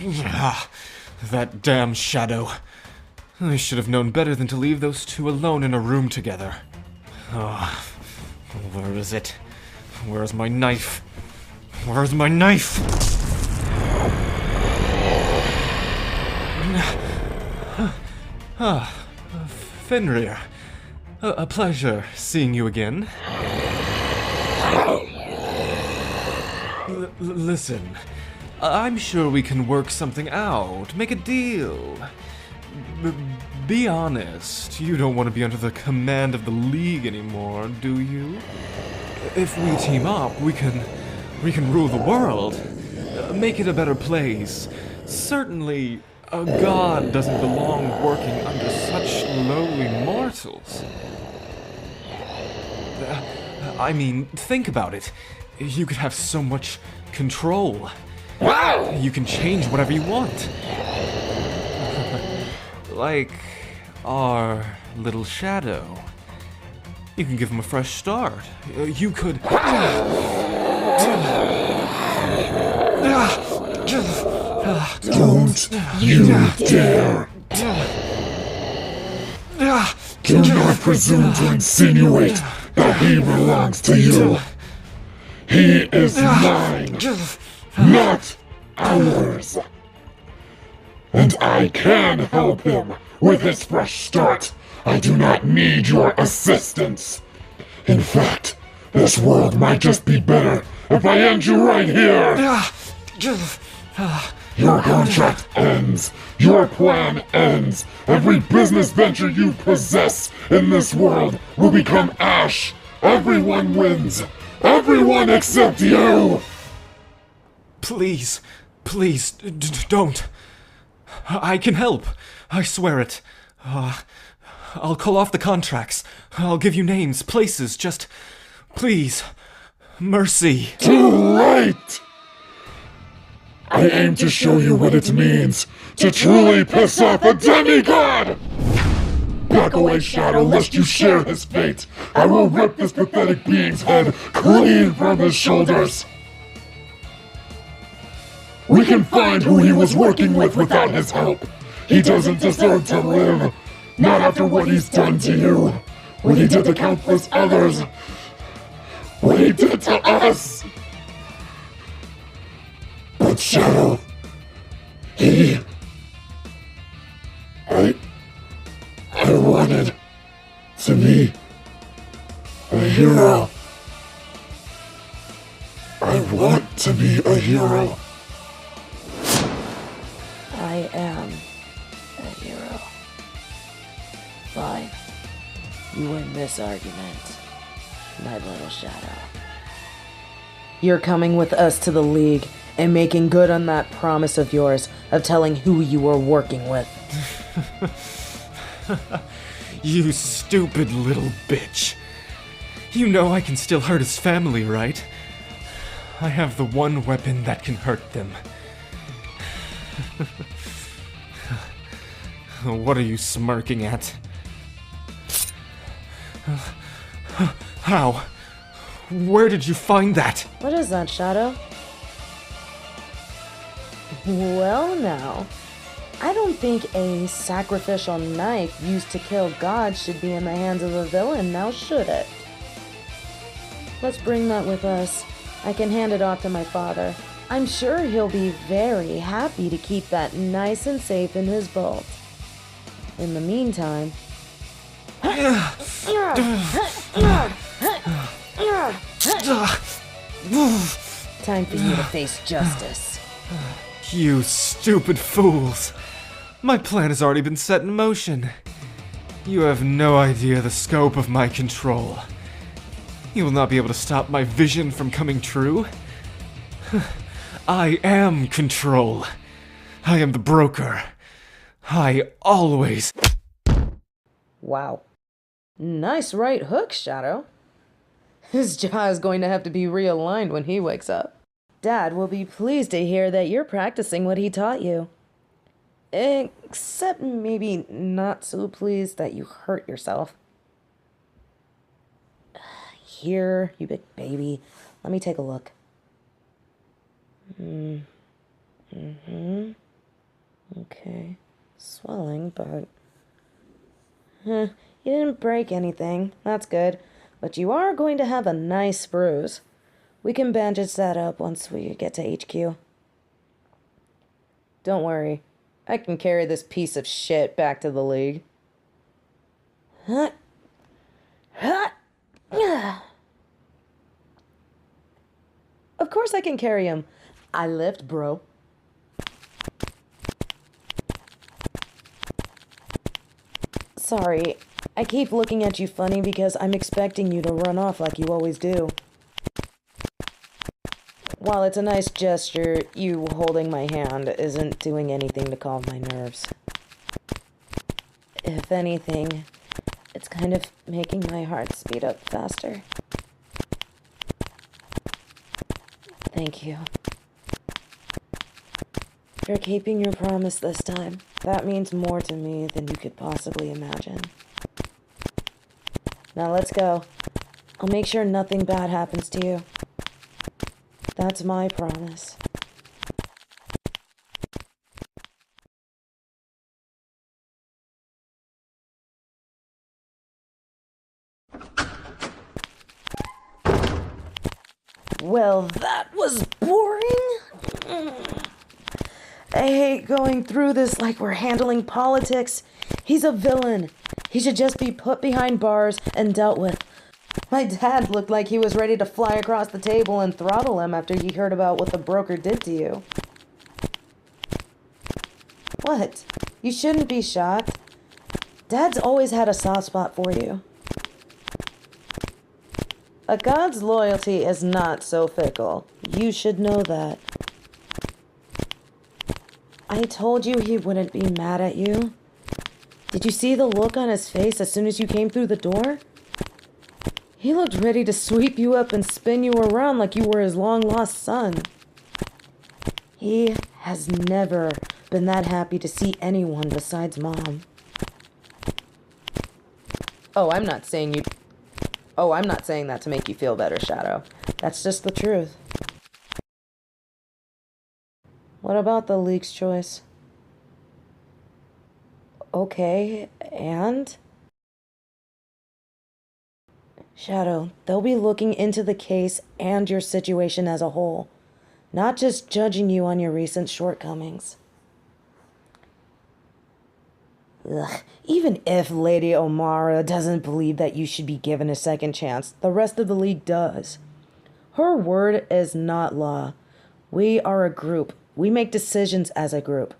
Ah, that damn shadow. I should have known better than to leave those two alone in a room together. Ah, where is it? Where's my knife? Where's my knife? Fenrir. A pleasure seeing you again. Listen, I'm sure we can work something out, make a deal. Be honest, you don't want to be under the command of the League anymore, do you? If we team up, we can rule the world, make it a better place. Certainly, a god doesn't belong working under such lowly mortals. I mean, think about it. You could have so much control. You can change whatever you want. Like our little shadow. You can give him a fresh start. You could... Don't you dare! Do not presume to insinuate that he belongs to you. He is mine, not ours. And I can help him with his fresh start. I do not need your assistance. In fact, this world might just be better if I end you right here. Your contract ends. Your plan ends. Every business venture you possess in this world will become ash. Everyone wins. Everyone except you. Please, don't. I can help. I swear it. I'll call off the contracts. I'll give you names, places, just... please. Mercy. Too late! I aim to show you what it means to truly piss off a demigod! Back away, Shadow, lest you share his fate. I will rip this pathetic being's head clean from his shoulders. We can find who he was working with without his help. He doesn't deserve to live. Not after what he's done to you. What he did to countless others. What he did to us. But Shadow, I wanted to be a hero. I want to be a hero. I am a hero. Fine. You win this argument, my little shadow. You're coming with us to the League and making good on that promise of yours of telling who you were working with. You stupid little bitch. You know I can still hurt his family, right? I have the one weapon that can hurt them. What are you smirking at? How? Where did you find that? What is that, Shadow? Well, now, I don't think a sacrificial knife used to kill gods should be in the hands of a villain, now should it? Let's bring that with us. I can hand it off to my father. I'm sure he'll be very happy to keep that nice and safe in his vault. In the meantime... Time for you to face justice. You stupid fools. My plan has already been set in motion. You have no idea the scope of my control. You will not be able to stop my vision from coming true. I am control. I am the broker. I always... Wow. Nice right hook, Shadow. His jaw is going to have to be realigned when he wakes up. Dad will be pleased to hear that you're practicing what he taught you. Except maybe not so pleased that you hurt yourself. Here, you big baby. Let me take a look. Okay. Swelling, but... you didn't break anything. That's good. But you are going to have a nice bruise. We can bandage that up once we get to HQ. Don't worry. I can carry this piece of shit back to the League. Of course I can carry him. I lift, bro. Sorry, I keep looking at you funny because I'm expecting you to run off like you always do. While it's a nice gesture, you holding my hand isn't doing anything to calm my nerves. If anything, it's kind of making my heart speed up faster. Thank you. For keeping your promise this time. That means more to me than you could possibly imagine. Now let's go. I'll make sure nothing bad happens to you. That's my promise. Well, that was boring. I hate going through this like we're handling politics. He's a villain. He should just be put behind bars and dealt with. My dad looked like he was ready to fly across the table and throttle him after he heard about what the broker did to you. What? You shouldn't be shocked. Dad's always had a soft spot for you. A god's loyalty is not so fickle. You should know that. I told you he wouldn't be mad at you. Did you see the look on his face as soon as you came through the door? He looked ready to sweep you up and spin you around like you were his long-lost son. He has never been that happy to see anyone besides Mom. I'm not saying that to make you feel better, Shadow. That's just the truth. What about the League's choice? Okay, and? Shadow, they'll be looking into the case and your situation as a whole, not just judging you on your recent shortcomings. Ugh. Even if Lady O'Mara doesn't believe that you should be given a second chance, the rest of the League does. Her word is not law. We are a group. We make decisions as a group.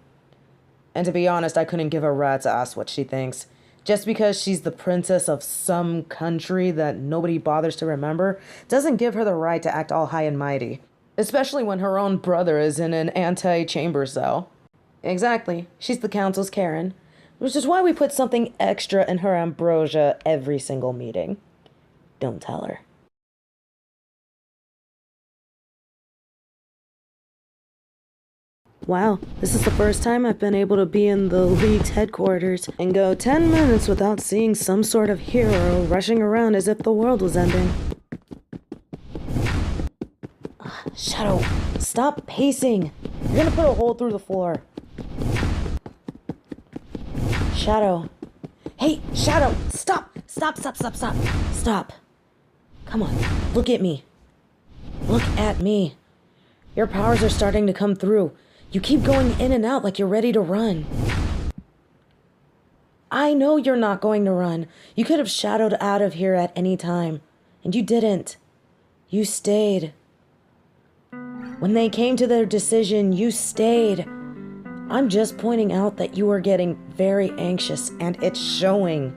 And to be honest, I couldn't give a rat's ass what she thinks. Just because she's the princess of some country that nobody bothers to remember doesn't give her the right to act all high and mighty. Especially when her own brother is in an anti-chamber cell. Exactly. She's the council's Karen. Which is why we put something extra in her ambrosia every single meeting. Don't tell her. Wow, this is the first time I've been able to be in the League's headquarters and go 10 minutes without seeing some sort of hero rushing around as if the world was ending. Shadow, stop pacing. You're gonna put a hole through the floor. Shadow. Hey, Shadow, stop. Stop. Come on, look at me. Look at me. Your powers are starting to come through. You keep going in and out like you're ready to run. I know you're not going to run. You could have shadowed out of here at any time. And you didn't. You stayed. When they came to their decision, you stayed. I'm just pointing out that you are getting very anxious, and it's showing.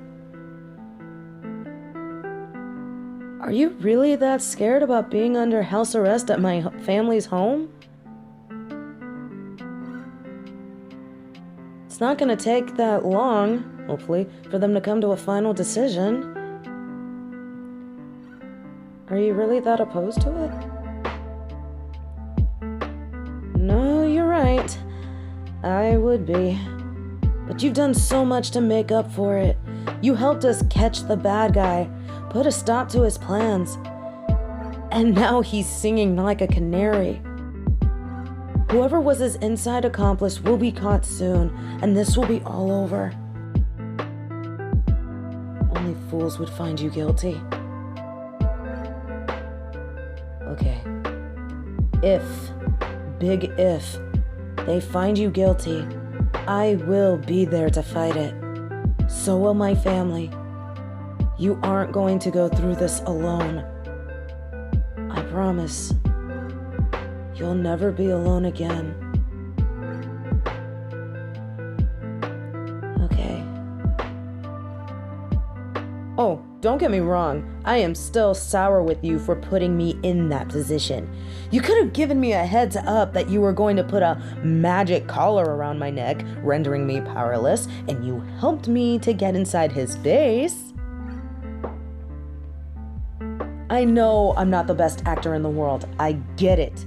Are you really that scared about being under house arrest at my family's home? It's not gonna take that long, hopefully, for them to come to a final decision. Are you really that opposed to it? No, you're right. I would be. But you've done so much to make up for it. You helped us catch the bad guy, put a stop to his plans. And now he's singing like a canary. Whoever was his inside accomplice will be caught soon, and this will be all over. Only fools would find you guilty. Okay. Big if, they find you guilty, I will be there to fight it. So will my family. You aren't going to go through this alone. I promise. You'll never be alone again. Okay. Oh, don't get me wrong. I am still sour with you for putting me in that position. You could have given me a heads up that you were going to put a magic collar around my neck, rendering me powerless, and you helped me to get inside his base. I know I'm not the best actor in the world. I get it,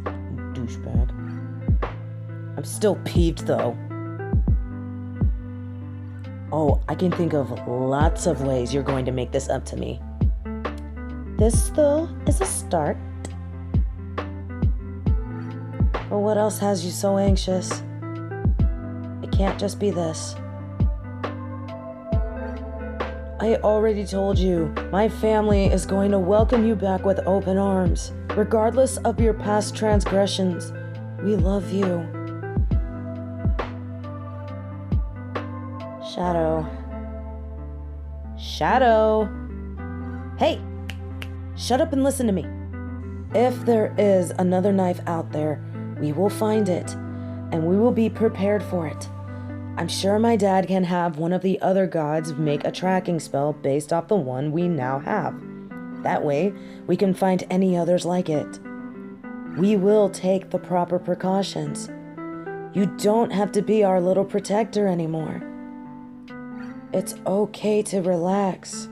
douchebag. I'm still peeved, though. Oh, I can think of lots of ways you're going to make this up to me. This, though, is a start. But what else has you so anxious? It can't just be this. I already told you, my family is going to welcome you back with open arms. Regardless of your past transgressions, we love you. Shadow. Hey, shut up and listen to me. If there is another knife out there, we will find it, and we will be prepared for it. I'm sure my dad can have one of the other gods make a tracking spell based off the one we now have. That way, we can find any others like it. We will take the proper precautions. You don't have to be our little protector anymore. It's okay to relax.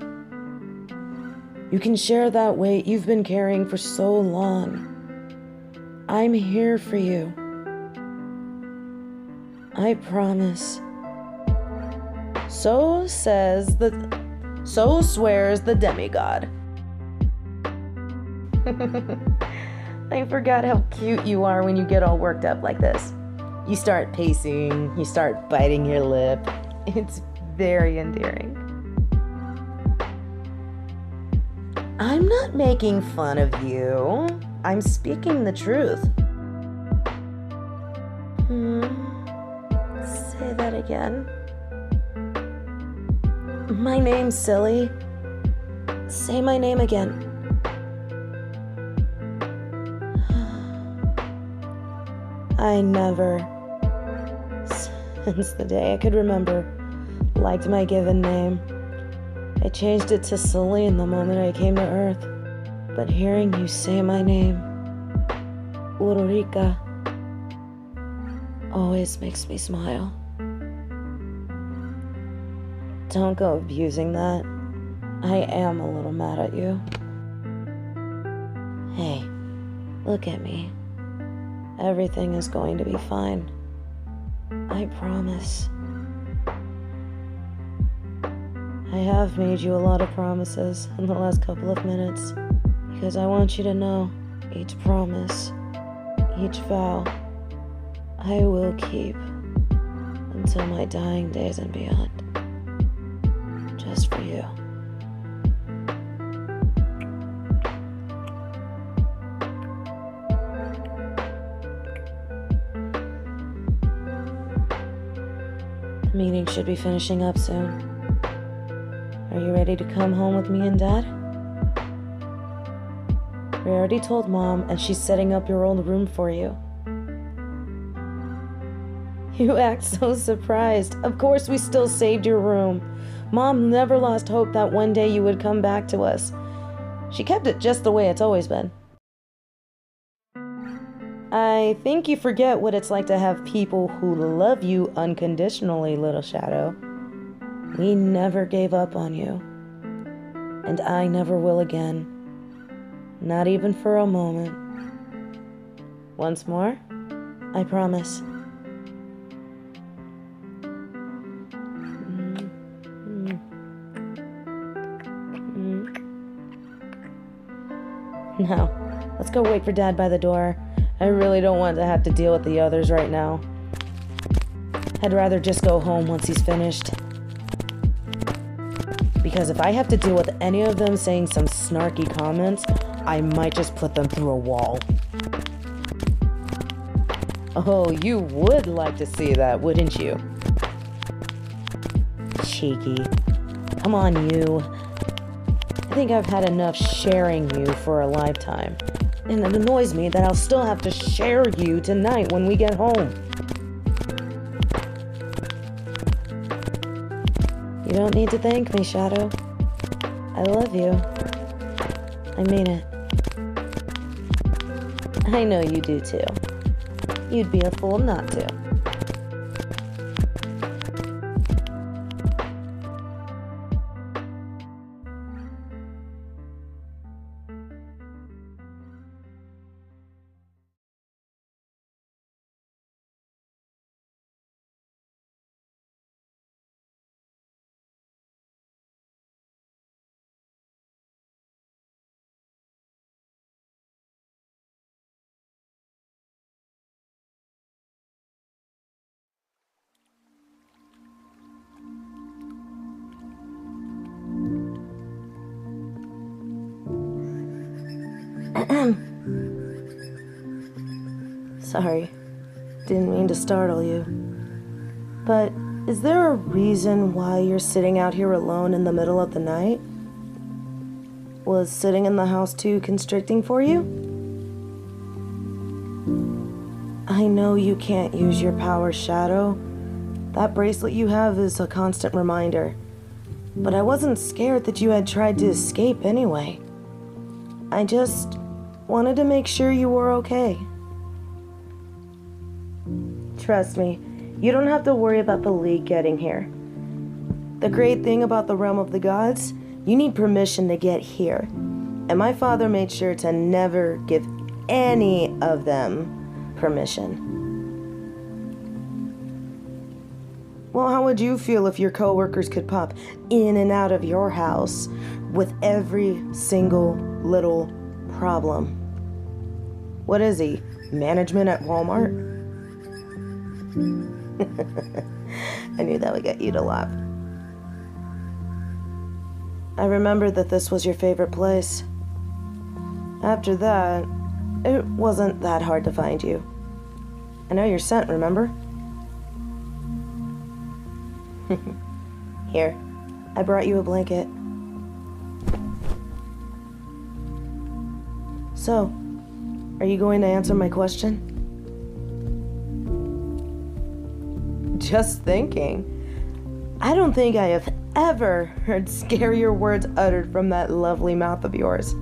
You can share that weight you've been carrying for so long. I'm here for you. I promise. So swears the demigod. I forgot how cute you are when you get all worked up like this. You start pacing, you start biting your lip. It's very endearing. I'm not making fun of you. I'm speaking the truth. Say that again. My name's silly. Say my name again. I never, since the day I could remember, liked my given name. I changed it to Selene the moment I came to Earth. But hearing you say my name, Ururika, always makes me smile. Don't go abusing that. I am a little mad at you. Hey, look at me. Everything is going to be fine. I promise. I have made you a lot of promises in the last couple of minutes, because I want you to know each promise, each vow, I will keep until my dying days and beyond. Just for you. The meeting should be finishing up soon. Are you ready to come home with me and Dad? We already told Mom, and she's setting up your old room for you. You act so surprised. Of course we still saved your room. Mom never lost hope that one day you would come back to us. She kept it just the way it's always been. I think you forget what it's like to have people who love you unconditionally, little Shadow. We never gave up on you. And I never will again. Not even for a moment. Once more, I promise. Now, let's go wait for Dad by the door. I really don't want to have to deal with the others right now. I'd rather just go home once he's finished. Because if I have to deal with any of them saying some snarky comments, I might just put them through a wall. Oh, you would like to see that, wouldn't you? Cheeky. Come on, you. I think I've had enough sharing you for a lifetime. And it annoys me that I'll still have to share you tonight when we get home. You don't need to thank me, Shadow. I love you. I mean it. I know you do too. You'd be a fool not to. Sorry, didn't mean to startle you. But is there a reason why you're sitting out here alone in the middle of the night? Was sitting in the house too constricting for you? I know you can't use your power, Shadow. That bracelet you have is a constant reminder. But I wasn't scared that you had tried to escape anyway. I just wanted to make sure you were okay. Trust me, you don't have to worry about the League getting here. The great thing about the realm of the gods, you need permission to get here. And my father made sure to never give any of them permission. Well, how would you feel if your coworkers could pop in and out of your house with every single little problem? What is he, management at Walmart? I knew that would get you to laugh. I remembered that this was your favorite place. After that, it wasn't that hard to find you. I know your scent, remember? Here, I brought you a blanket. So, are you going to answer my question? Just thinking. I don't think I have ever heard scarier words uttered from that lovely mouth of yours.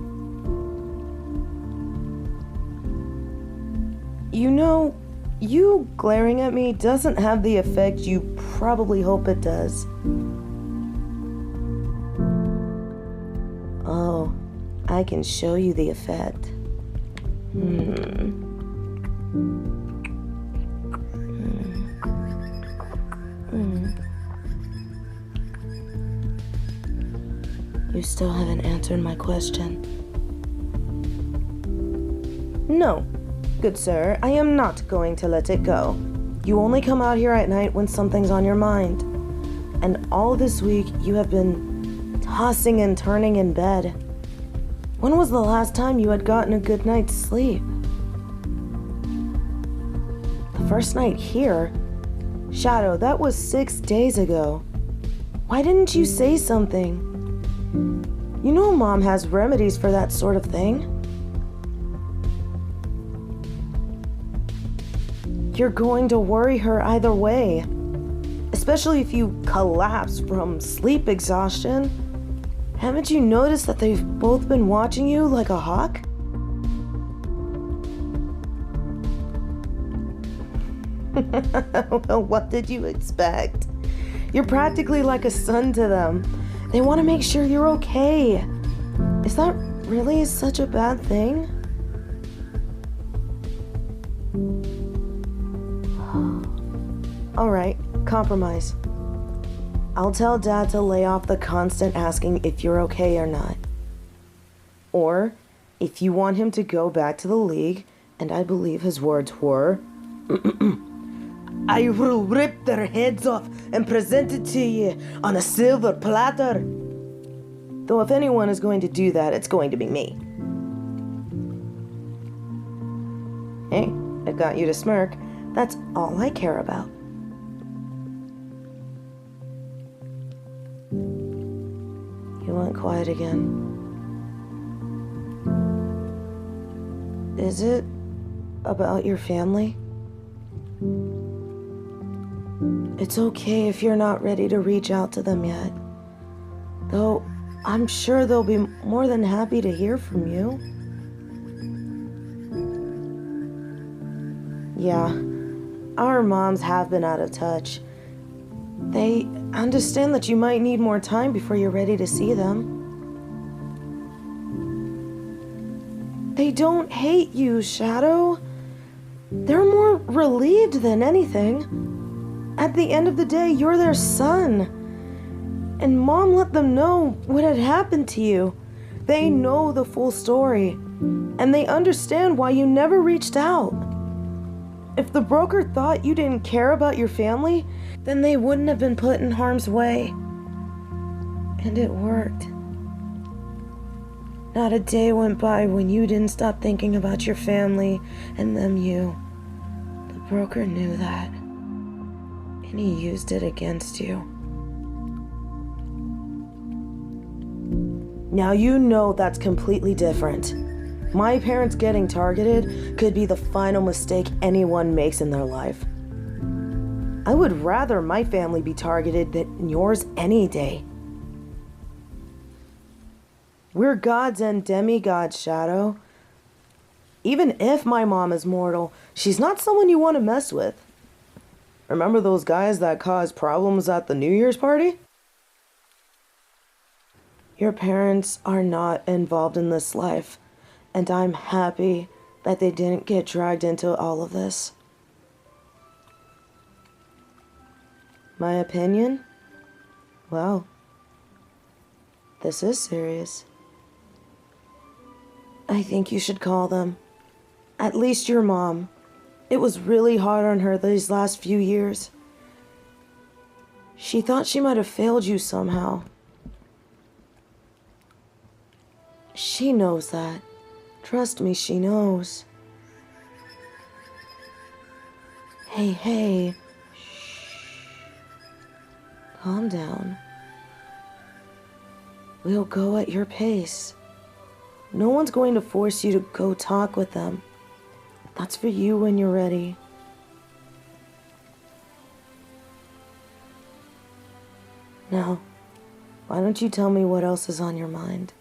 You know, you glaring at me doesn't have the effect you probably hope it does. Oh, I can show you the effect. You still haven't answered my question. No, good sir, I am not going to let it go. You only come out here at night when something's on your mind. And all this week, you have been tossing and turning in bed. When was the last time you had gotten a good night's sleep? The first night here? Shadow, that was 6 days ago. Why didn't you say something? You know Mom has remedies for that sort of thing. You're going to worry her either way. Especially if you collapse from sleep exhaustion. Haven't you noticed that they've both been watching you like a hawk? Well, what did you expect? You're practically like a son to them. They want to make sure you're okay. Is that really such a bad thing? All right, compromise. I'll tell Dad to lay off the constant asking if you're okay or not. Or, if you want him to go back to the League, And I believe his words were, I will rip their heads off and present it to you on a silver platter. Though if anyone is going to do that, it's going to be me. Hey, I got you to smirk. That's all I care about. You went quiet again. Is it about your family? It's okay if you're not ready to reach out to them yet. Though, I'm sure they'll be more than happy to hear from you. Yeah, our moms have been out of touch. They understand that you might need more time before you're ready to see them. They don't hate you, Shadow. They're more relieved than anything. At the end of the day, you're their son. And Mom let them know what had happened to you. They know the full story. And they understand why you never reached out. If the broker thought you didn't care about your family, then they wouldn't have been put in harm's way. And it worked. Not a day went by when you didn't stop thinking about your family and them you. The broker knew that. And he used it against you. Now you know that's completely different. My parents getting targeted could be the final mistake anyone makes in their life. I would rather my family be targeted than yours any day. We're gods and demigods, Shadow. Even if my mom is mortal, she's not someone you want to mess with. Remember those guys that caused problems at the New Year's party? Your parents are not involved in this life, and I'm happy that they didn't get dragged into all of this. My opinion? Well, this is serious. I think you should call them. At least your mom. It was really hard on her these last few years. She thought she might have failed you somehow. She knows that. Trust me, she knows. Hey. Shh. Calm down. We'll go at your pace. No one's going to force you to go talk with them. That's for you when you're ready. Now, why don't you tell me what else is on your mind?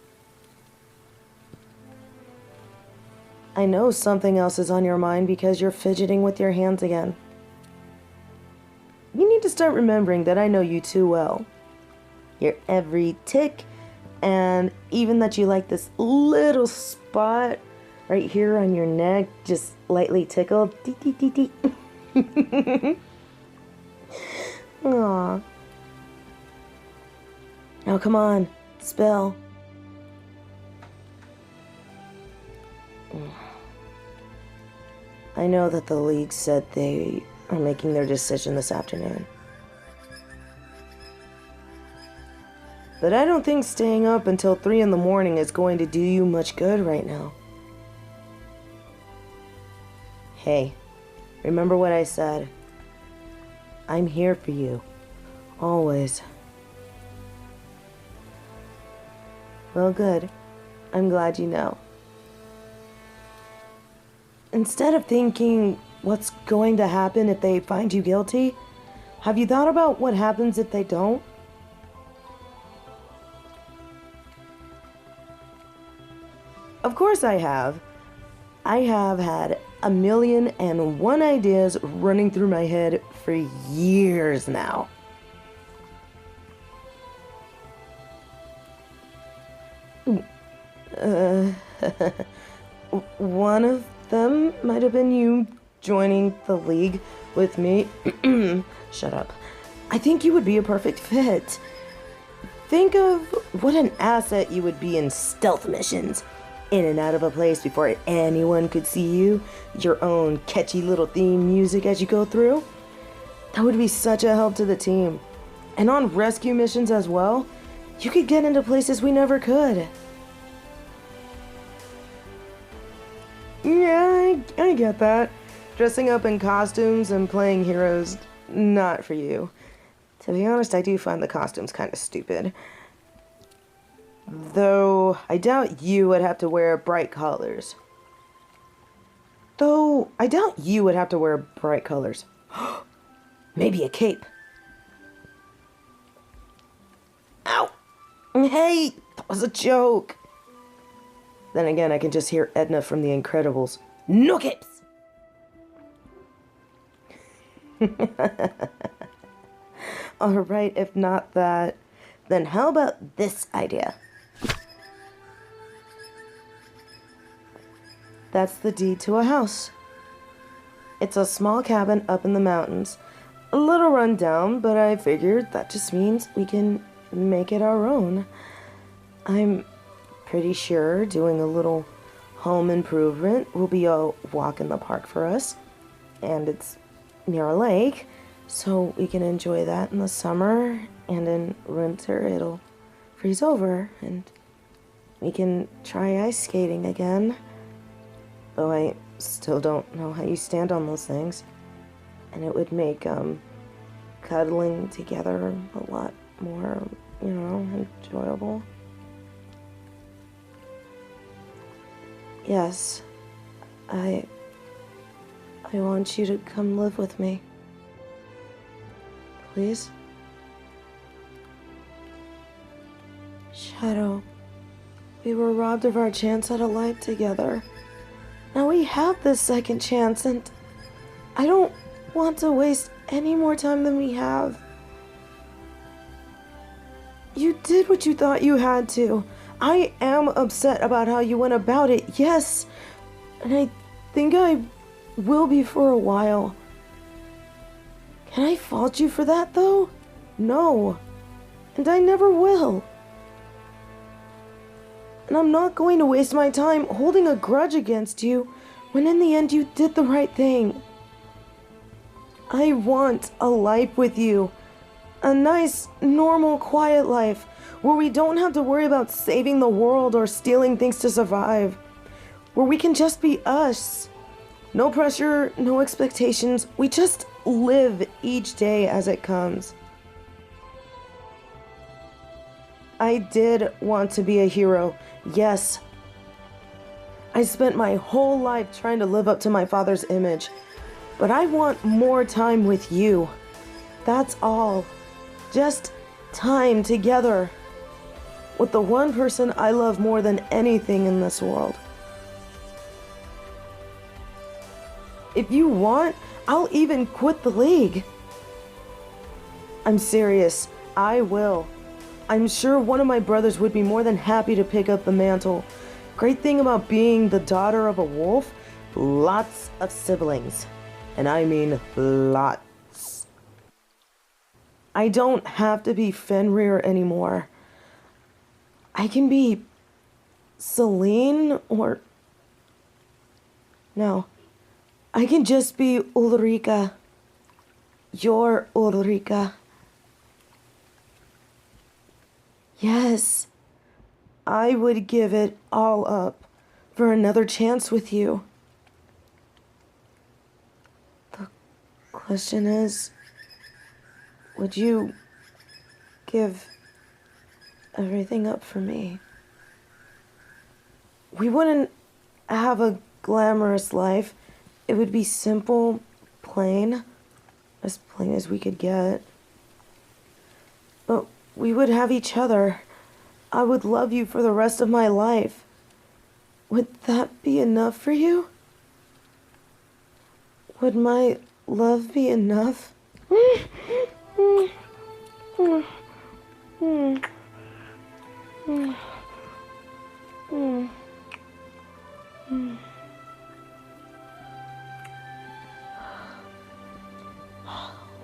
I know something else is on your mind because you're fidgeting with your hands again. You need to start remembering that I know you too well. Your every tick, and even that you like this little spot right here on your neck, just lightly tickled. Dee dee dee dee. Aww. Now come on, spill. I know that the League said they are making their decision this afternoon. But I don't think staying up until 3 in the morning is going to do you much good right now. Hey, remember what I said. I'm here for you. Always. Well, good. I'm glad you know. Instead of thinking what's going to happen if they find you guilty, have you thought about what happens if they don't? Of course I have. I have had 1,000,001 ideas running through my head for years now. One of them might have been you joining the League with me. Shut up. I think you would be a perfect fit. Think of what an asset you would be in stealth missions. in and out of a place before anyone could see you, your own catchy little theme music as you go through. That would be such a help to the team. And on rescue missions as well, you could get into places we never could. Yeah, I get that. Dressing up in costumes and playing heroes, not for you. To be honest, I do find the costumes kind of stupid. Though, I doubt you would have to wear bright colors. Maybe a cape. Ow! Hey, that was a joke. Then again, I can just hear Edna from The Incredibles. No capes! Alright, if not that, then how about this idea? That's the deed to a house. It's a small cabin up in the mountains. A little run down, but I figured that just means we can make it our own. I'm pretty sure doing a little home improvement will be a walk in the park for us. And it's near a lake, so we can enjoy that in the summer, and in winter it'll freeze over, and we can try ice skating again. Though I still don't know how you stand on those things. And it would make cuddling together a lot more, enjoyable. Yes, I want you to come live with me. Please? Shadow, we were robbed of our chance at a life together. Now we have this second chance, and I don't want to waste any more time than we have. You did what you thought you had to. I am upset about how you went about it, yes. And I think I will be for a while. Can I fault you for that, though? No. And I never will. And I'm not going to waste my time holding a grudge against you when in the end you did the right thing. I want a life with you. A nice, normal, quiet life where we don't have to worry about saving the world or stealing things to survive. Where we can just be us. No pressure, no expectations. We just live each day as it comes. I did want to be a hero, yes. I spent my whole life trying to live up to my father's image. But I want more time with you. That's all. Just time together. With the one person I love more than anything in this world. If you want, I'll even quit the league. I'm serious. I will. I'm sure one of my brothers would be more than happy to pick up the mantle. Great thing about being the daughter of a wolf, lots of siblings. And I mean lots. I don't have to be Fenrir anymore. I can be Selene or... No. I can just be Ulrika. Your Ulrika. Yes, I would give it all up for another chance with you. The question is, would you give everything up for me? We wouldn't have a glamorous life. It would be simple, plain as we could get. But we would have each other. I would love you for the rest of my life. Would that be enough for you? Would my love be enough?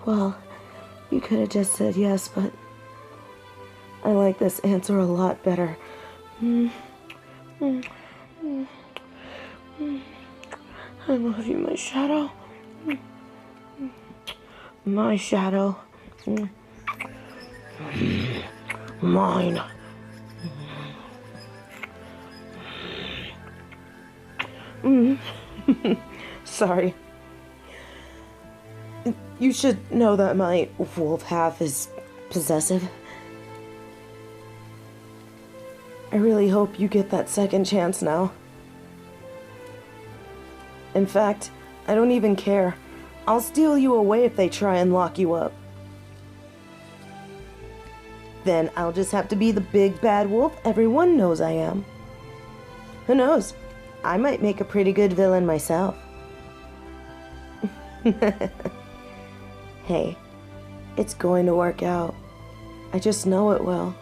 Well, you could have just said yes, but I like this answer a lot better. I love you, my shadow. My shadow. Mine. Sorry. You should know that my wolf half is possessive. I really hope you get that second chance now. In fact, I don't even care. I'll steal you away if they try and lock you up. Then I'll just have to be the big bad wolf everyone knows I am. Who knows? I might make a pretty good villain myself. Hey, it's going to work out. I just know it will.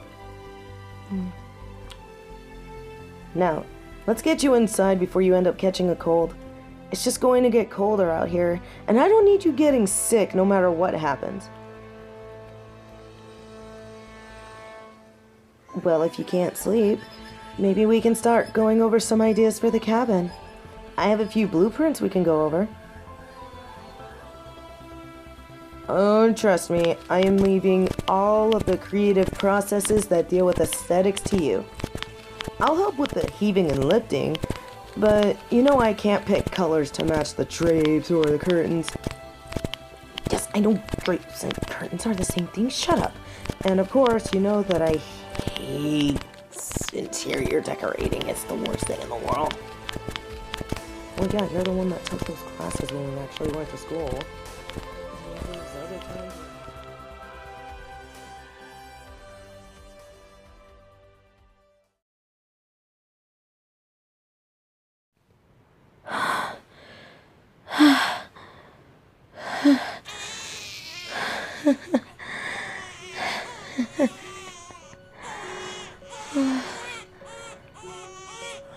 Now, let's get you inside before you end up catching a cold. It's just going to get colder out here, and I don't need you getting sick no matter what happens. Well, if you can't sleep, maybe we can start going over some ideas for the cabin. I have a few blueprints we can go over. Oh, trust me, I am leaving all of the creative processes that deal with aesthetics to you. I'll help with the heaving and lifting, but you know I can't pick colors to match the drapes or the curtains. Yes, I know drapes and curtains are the same thing, shut up. And of course, you know that I hate interior decorating. It's the worst thing in the world. Well, yeah, you're the one that took those classes when we actually went to school.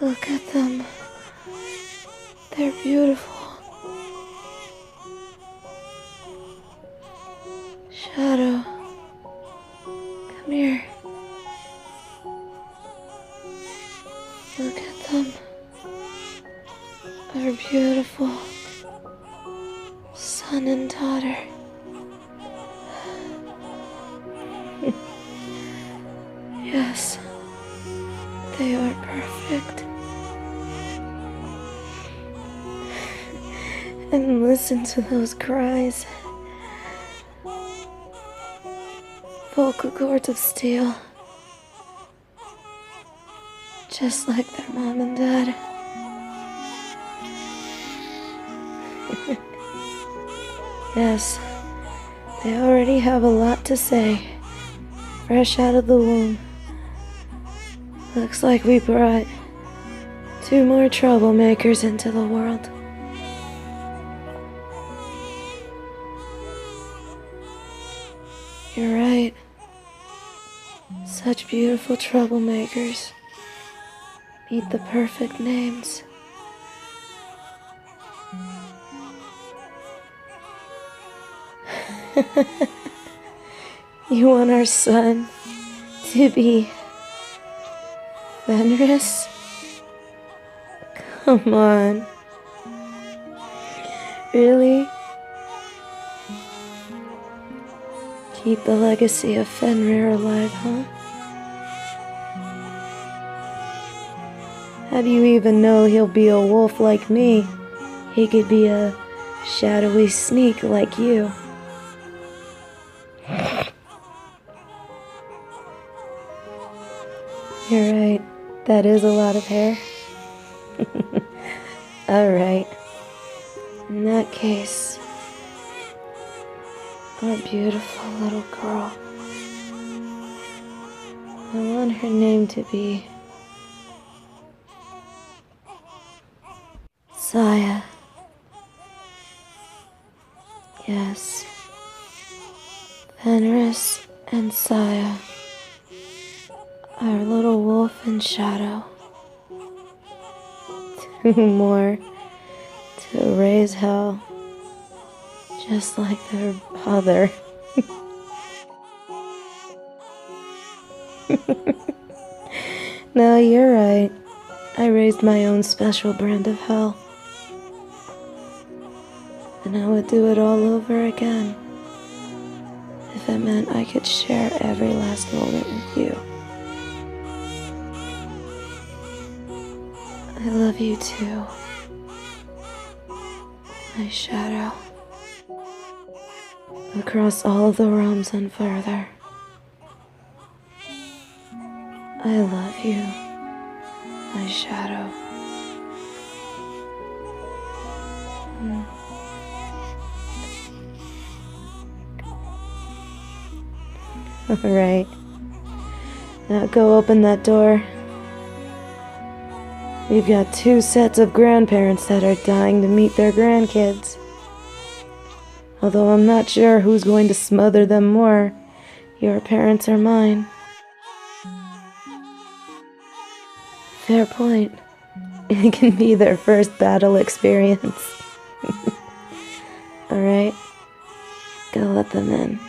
Look at them. They're beautiful. Shadow, come here. Look at them. Our beautiful son and daughter. Yes, they are perfect. And listen to those cries. Vocal cords of steel. Just like their mom and dad. Yes, they already have a lot to say. Fresh out of the womb. Looks like we brought 2 more troublemakers into the world. You're right. Such beautiful troublemakers need the perfect names. You want our son to be Fenris? Come on. Really? Keep the legacy of Fenrir alive, huh? How do you even know he'll be a wolf like me? He could be a shadowy sneak like you. You're right. That is a lot of hair. Alright. In that case, our beautiful little girl. I want her name to be Saya. Yes. Fenris and Saya. Our little wolf in shadow. 2 more to raise hell. Just like their father. No, you're right. I raised my own special brand of hell. And I would do it all over again if it meant I could share every last moment with you. I love you too, my shadow. Across all the realms and further. I love you, my shadow. Alright. Now go open that door. We've got 2 sets of grandparents that are dying to meet their grandkids. Although I'm not sure who's going to smother them more, your parents or mine. Fair point. It can be their first battle experience. Alright, go let them in.